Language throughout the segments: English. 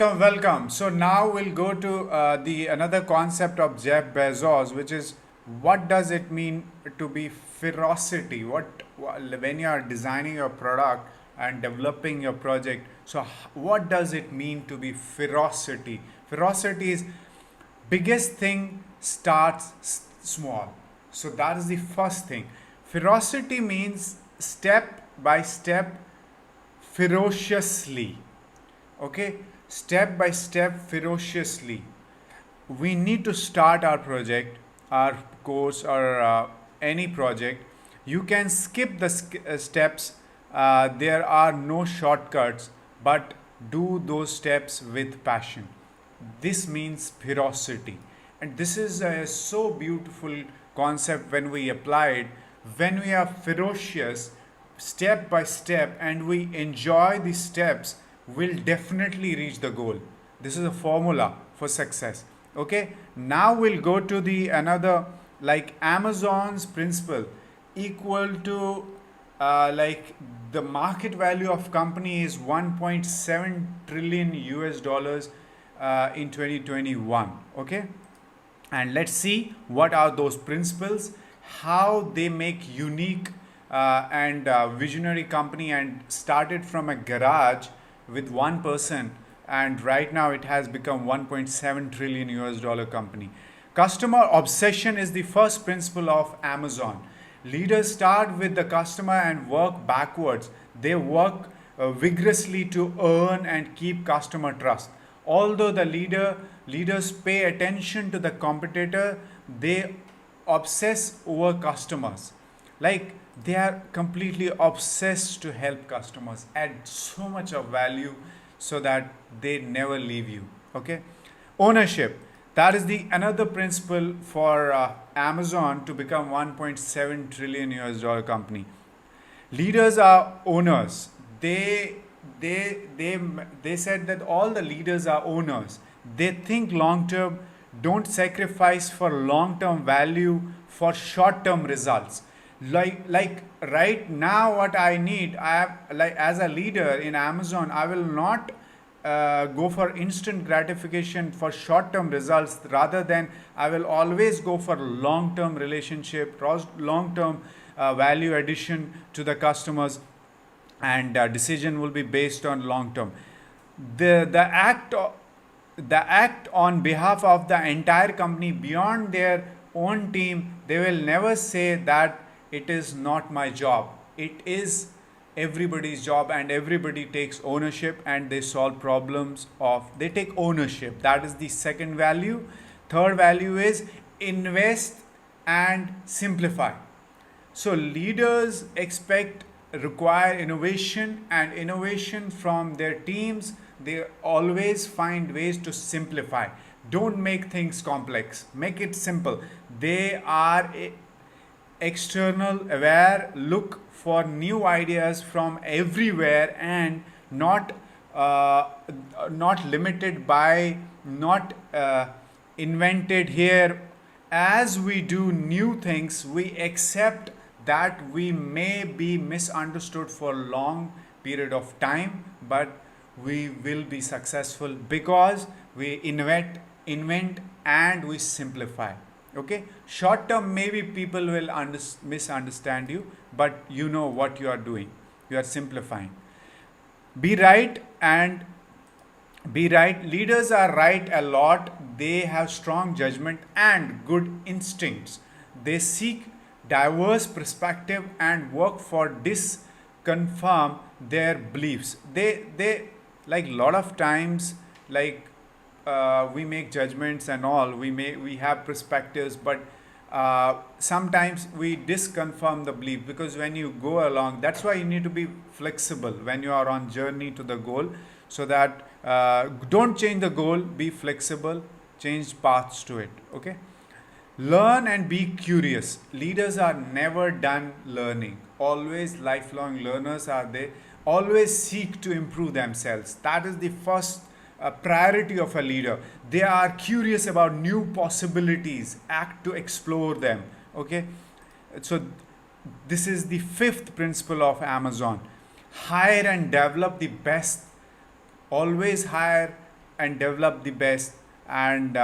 Welcome. So now we'll go to the another concept of Jeff Bezos, which is what does it mean to be ferocity? When you are designing your product and developing your project? So what does it mean to be ferocity? Ferocity is biggest thing starts small. So that is the first thing. Ferocity means step by step, ferociously. Okay, step by step, ferociously. We need to start our project, our course, or any project. You can skip the steps. There are no shortcuts, but do those steps with passion. This means ferocity, and this is a so beautiful concept when we apply it. When we are ferocious step by step and we enjoy the steps, we'll definitely reach the goal. This is a formula for success. Okay, now we'll go to the another, like Amazon's principle equal to like the market value of company is 1.7 trillion US dollars in 2021. Okay, and let's see what are those principles, how they make unique and visionary company, and started from a garage with one person, and right now it has become 1.7 trillion US dollar company. Customer obsession is the first principle of Amazon. Leaders start with the customer and work backwards. They work vigorously to earn and keep customer trust. Although the leaders pay attention to the competitor, they obsess over customers. Like they are completely obsessed to help customers, add so much of value so that they never leave you. Okay, ownership, that is the another principle for Amazon to become 1.7 trillion US dollar company. Leaders are owners. They said that all the leaders are owners. They think long term, don't sacrifice for long term value for short term results. Like right now what I need, I have, like as a leader in Amazon, I will not go for instant gratification for short term results. Rather than, I will always go for long term relationship, long term value addition to the customers, and decision will be based on long term. The act on behalf of the entire company beyond their own team, they will never say that it is not my job. It is everybody's job, and everybody takes ownership and they solve problems of, they take ownership. That is the second value. Third value is invest and simplify. So leaders require innovation and innovation from their teams. They always find ways to simplify. Don't make things complex. Make it simple. They are external aware, look for new ideas from everywhere, and not limited by, not invented here. As we do new things, we accept that we may be misunderstood for a long period of time, but we will be successful because we invent and we simplify. Okay, short term maybe people will misunderstand you, but you know what you are doing. You are simplifying. Be right and be right. Leaders are right a lot. They have strong judgment and good instincts. They seek diverse perspective and work for disconfirm their beliefs. They like lot of times, like we make judgments and all, we have perspectives, but sometimes we disconfirm the belief, because when you go along, that's why you need to be flexible when you are on journey to the goal, so that don't change the goal, be flexible, change paths to it. Okay, learn and be curious. Leaders are never done learning, always lifelong learners are they, always seek to improve themselves. That is the first priority of a leader. They are curious about new possibilities, act to explore them. Okay, so this is the fifth principle of Amazon. Hire and develop the best. Always hire and develop the best, and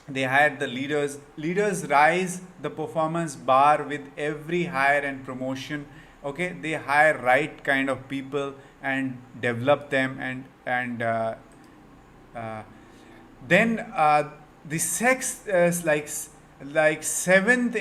they hire the leaders. Leaders rise the performance bar with every hire and promotion. Okay, they hire right kind of people and develop them, and uh, then the sixth is like seventh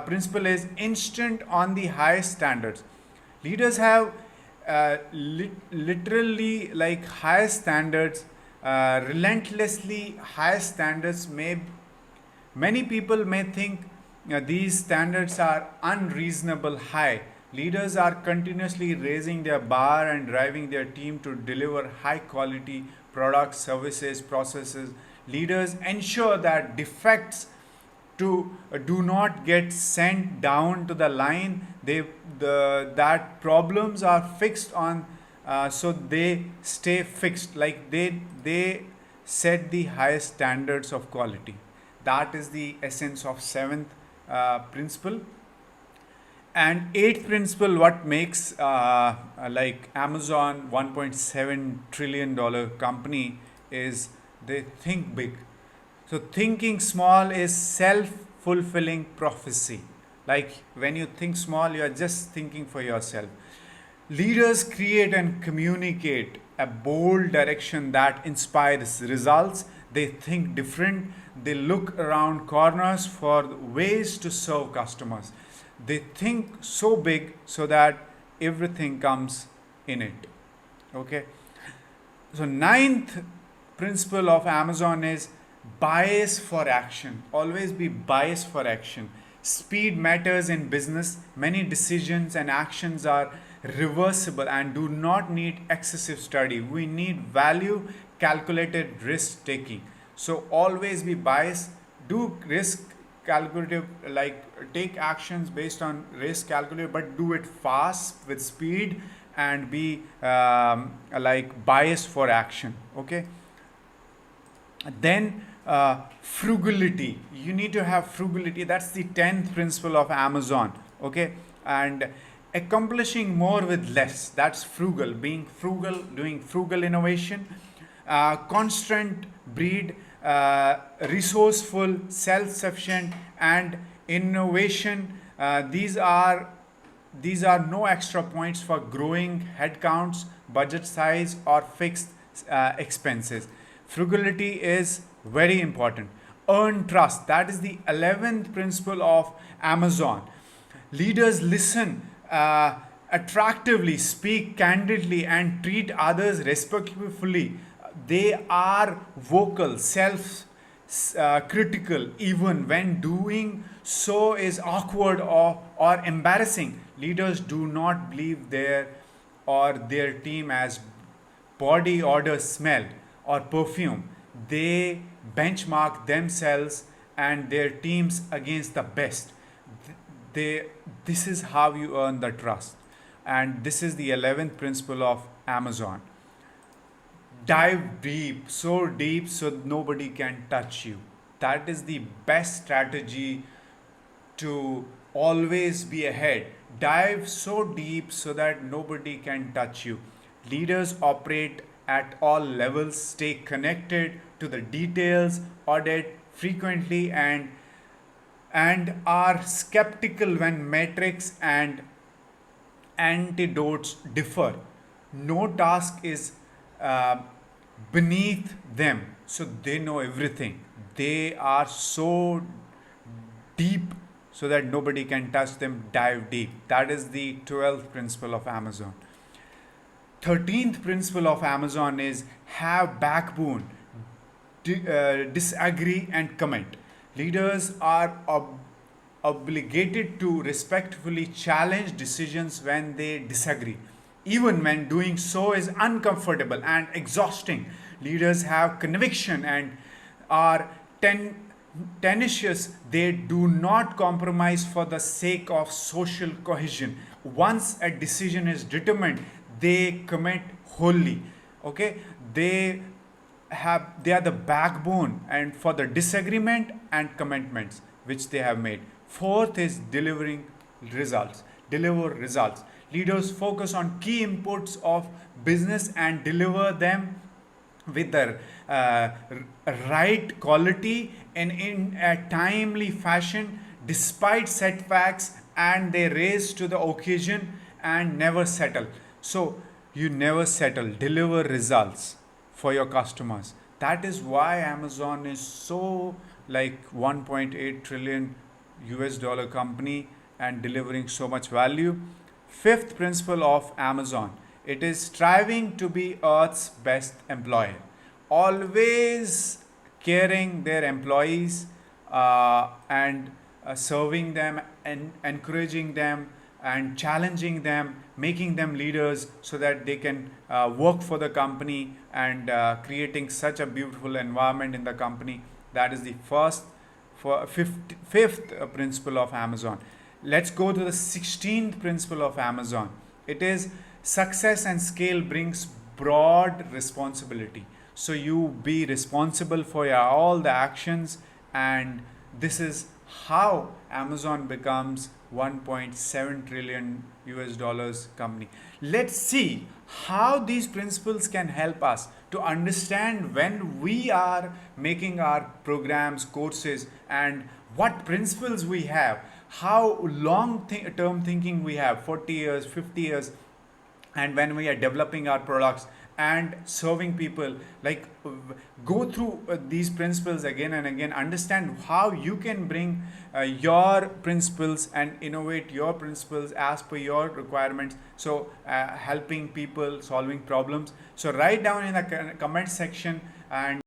principle is instant on the highest standards. Leaders have literally like high standards, relentlessly high standards. Many people may think these standards are unreasonable high. Leaders are continuously raising their bar and driving their team to deliver high quality products, services, processes. Leaders ensure that defects to do not get sent down to the line. That problems are fixed on, so they stay fixed. Like they set the highest standards of quality. That is the essence of seventh principle. And eighth principle, what makes like Amazon $1.7 trillion company is they think big. So thinking small is self-fulfilling prophecy. Like when you think small, you are just thinking for yourself. Leaders create and communicate a bold direction that inspires results. They think different. They look around corners for ways to serve customers. They think so big so that everything comes in it. Okay. So ninth principle of Amazon is bias for action. Always be biased for action. Speed matters in business. Many decisions and actions are reversible and do not need excessive study. We need value calculated risk taking. So always be biased. Do risk calculative, like take actions based on risk calculated, but do it fast with speed and be like biased for action. Okay. Then frugality. You need to have frugality. That's the 10th principle of Amazon. Okay. And accomplishing more with less. That's frugal. Being frugal, doing frugal innovation. Constant breed, resourceful, self-sufficient, and innovation. These are no extra points for growing headcounts, budget size, or fixed expenses. Frugality is very important. Earn trust. That is the 11th principle of Amazon. Leaders listen attractively, speak candidly, and treat others respectfully. They are vocal, self critical, even when doing so is awkward or embarrassing. Leaders do not believe their team as body odor, smell, or perfume. They benchmark themselves and their teams against the best. This is how you earn the trust. And this is the 11th principle of Amazon. Dive deep, so deep so nobody can touch you. That is the best strategy to always be ahead. Dive so deep so that nobody can touch you. Leaders operate at all levels, stay connected to the details, audit frequently, and are skeptical when metrics and antidotes differ. No task is uh, beneath them, so they know everything. They are so deep so that nobody can touch them. Dive deep. That is the 12th principle of Amazon. 13th principle of Amazon is have backbone, disagree and comment. Leaders are obligated to respectfully challenge decisions when they disagree, even when doing so is uncomfortable and exhausting. Leaders have conviction and are tenacious. They do not compromise for the sake of social cohesion. Once a decision is determined, they commit wholly. Okay, they are the backbone and for the disagreement and commitments which they have made. Fourth is delivering results. Deliver results. Leaders focus on key inputs of business and deliver them with the right quality and in a timely fashion despite setbacks, and they raise to the occasion and never settle. So you never settle, deliver results for your customers. That is why Amazon is so like 1.8 trillion US dollar company and delivering so much value. Fifth principle of Amazon, it is striving to be Earth's best employer. Always caring their employees and serving them and encouraging them and challenging them, making them leaders so that they can work for the company and creating such a beautiful environment in the company. That is the fifth principle of Amazon. Let's go to the 16th principle of Amazon. It is success and scale brings broad responsibility. So you be responsible for your, all the actions, and this is how Amazon becomes 1.7 trillion US dollars company. Let's see how these principles can help us to understand when we are making our programs, courses, and what principles we have, how long term thinking we have, 40 years, 50 years, and when we are developing our products and serving people, like go through these principles again and again, understand how you can bring your principles and innovate your principles as per your requirements. So helping people, solving problems. So write down in the comment section and